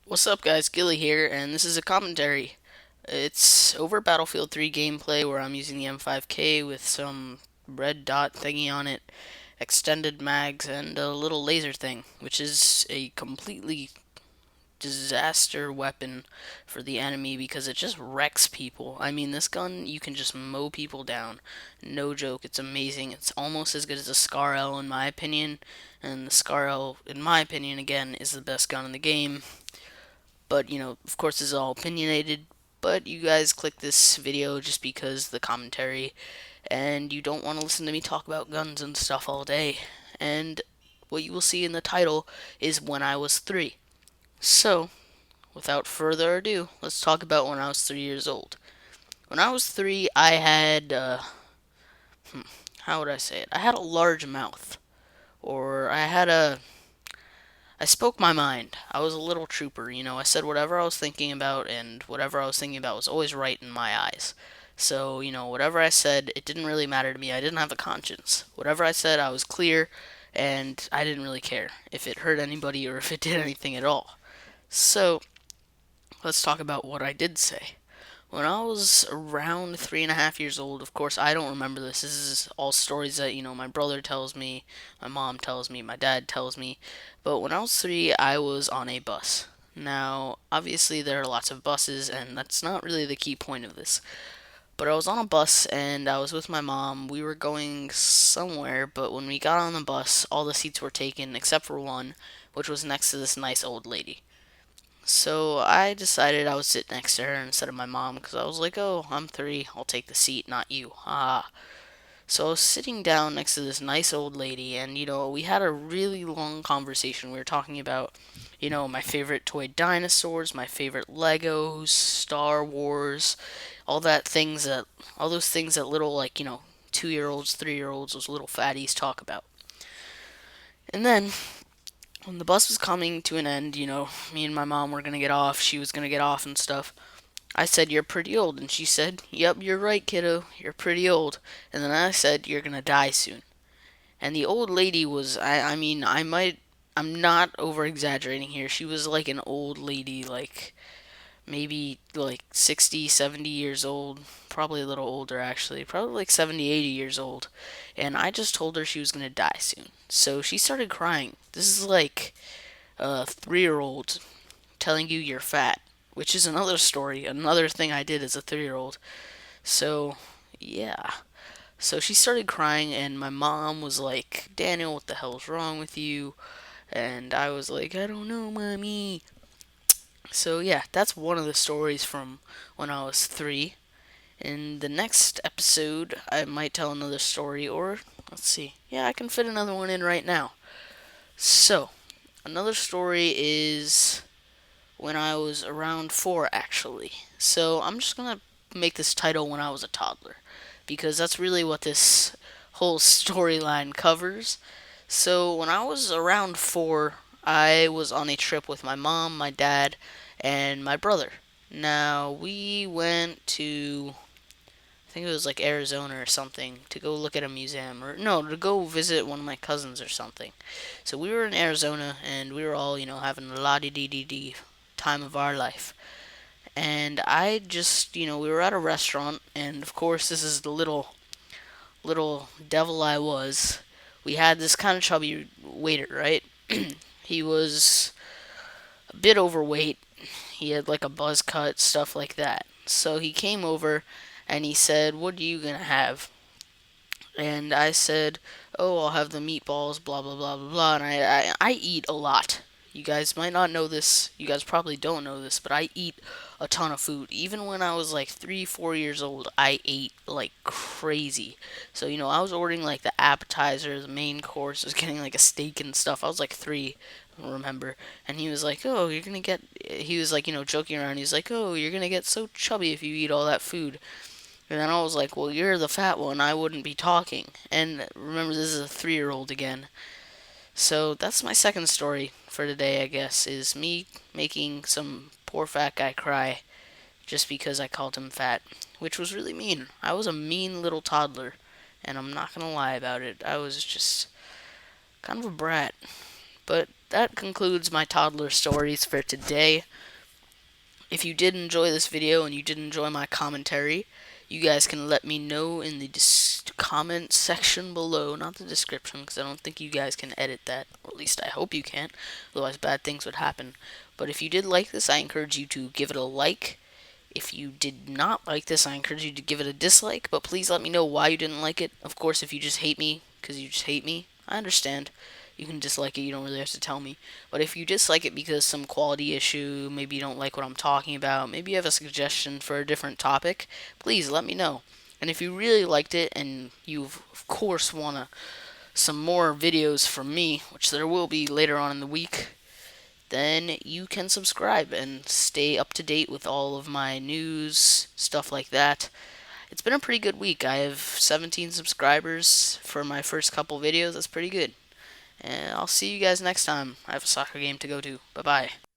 What's up, guys? Gilly here, and this is a commentary. It's over Battlefield 3 gameplay where I'm using the M5K with some red dot thingy on it, extended mags, and a little laser thing, which is a completely disaster weapon for the enemy because it just wrecks people. I mean, this gun, you can just mow people down. No joke, it's amazing. It's almost as good as a Scar L in my opinion, and the Scar L, in my opinion, again, is the best gun in the game. But, of course, this is all opinionated. But you guys click this video just because the commentary, and you don't want to listen to me talk about guns and stuff all day. And what you will see in the title is when I was 3. So, without further ado, let's talk about when I was 3 years old. When I was 3, I had, how would I say it? I had a large mouth. Or I spoke my mind. I was a little trooper, I said whatever I was thinking about, and whatever I was thinking about was always right in my eyes. So, whatever I said, it didn't really matter to me. I didn't have a conscience. Whatever I said, I was clear, and I didn't really care if it hurt anybody or if it did anything at all. So, let's talk about what I did say. When I was around 3.5 years old, of course, I don't remember this. This is all stories that, my brother tells me, my mom tells me, my dad tells me. But when I was 3, I was on a bus. Now, obviously, there are lots of buses, and that's not really the key point of this. But I was on a bus, and I was with my mom. We were going somewhere, but when we got on the bus, all the seats were taken except for one, which was next to this nice old lady. So I decided I would sit next to her instead of my mom because I was like, oh, I'm 3, I'll take the seat, not you. Ah. So I was sitting down next to this nice old lady, and we had a really long conversation. We were talking about, my favorite toy dinosaurs, my favorite Legos, Star Wars, all those things that little, 2-year olds, 3-year olds, those little fatties talk about. And then when the bus was coming to an end, me and my mom were gonna get off. She was gonna get off and stuff. I said, "You're pretty old." And she said, "Yep, you're right, kiddo. You're pretty old." And then I said, "You're gonna die soon." And the old lady was, I'm not over exaggerating here. She was like an old lady, like maybe like 60, 70 years old. Probably a little older, actually. Probably like 70, 80 years old. And I just told her she was gonna die soon. So she started crying. This is like a 3-year-old telling you you're fat, which is another story, another thing I did as a 3-year old. So, yeah. So she started crying, and my mom was like, "Daniel, what the hell's wrong with you?" And I was like, "I don't know, mommy." So, yeah, that's one of the stories from when I was 3. In the next episode, I might tell another story, or let's see. Yeah, I can fit another one in right now. So, another story is when I was around 4, actually. So I'm just gonna make this title when I was a toddler, because that's really what this whole storyline covers. So when I was around 4, I was on a trip with my mom, my dad, and my brother. Now we went to, I think it was like Arizona or something, to go look at a museum, or no, to go visit one of my cousins or something. So we were in Arizona, and we were all, having a la di di di di time of our life. And I just, we were at a restaurant, and of course, this is the little devil I was. We had this kind of chubby waiter, right? He was a bit overweight. He had like a buzz cut, stuff like that. So he came over and he said, "What are you gonna have?" And I said, "Oh, I'll have the meatballs, blah blah blah blah blah." And I eat a lot. You guys might not know this. You guys probably don't know this, but I eat a ton of food. Even when I was like 3, 4 years old, I ate like crazy. So I was ordering like the appetizer, the main course, I was getting like a steak and stuff. I was like 3, remember? And he was like, "Oh, you're gonna get." He was like, joking around. He's like, "Oh, you're gonna get so chubby if you eat all that food." And then I was like, "Well, you're the fat one. I wouldn't be talking." And remember, this is a 3-year-old again. So that's my second story for today, I guess, is me making some poor fat guy cry just because I called him fat, which was really mean. I was a mean little toddler, and I'm not gonna lie about it. I was just kind of a brat. But that concludes my toddler stories for today. If you did enjoy this video and you did enjoy my commentary, you guys can let me know in the comment section below, not the description, because I don't think you guys can edit that, or at least I hope you can't, otherwise bad things would happen. But if you did like this, I encourage you to give it a like. If you did not like this, I encourage you to give it a dislike, but please let me know why you didn't like it. Of course, if you just hate me, because you just hate me, I understand. You can dislike it, you don't really have to tell me. But if you dislike it because some quality issue, maybe you don't like what I'm talking about, maybe you have a suggestion for a different topic, please let me know. And if you really liked it and you of course want some more videos from me, which there will be later on in the week, then you can subscribe and stay up to date with all of my news, stuff like that. It's been a pretty good week. I have 17 subscribers for my first couple videos. That's pretty good. And I'll see you guys next time. I have a soccer game to go to. Bye-bye.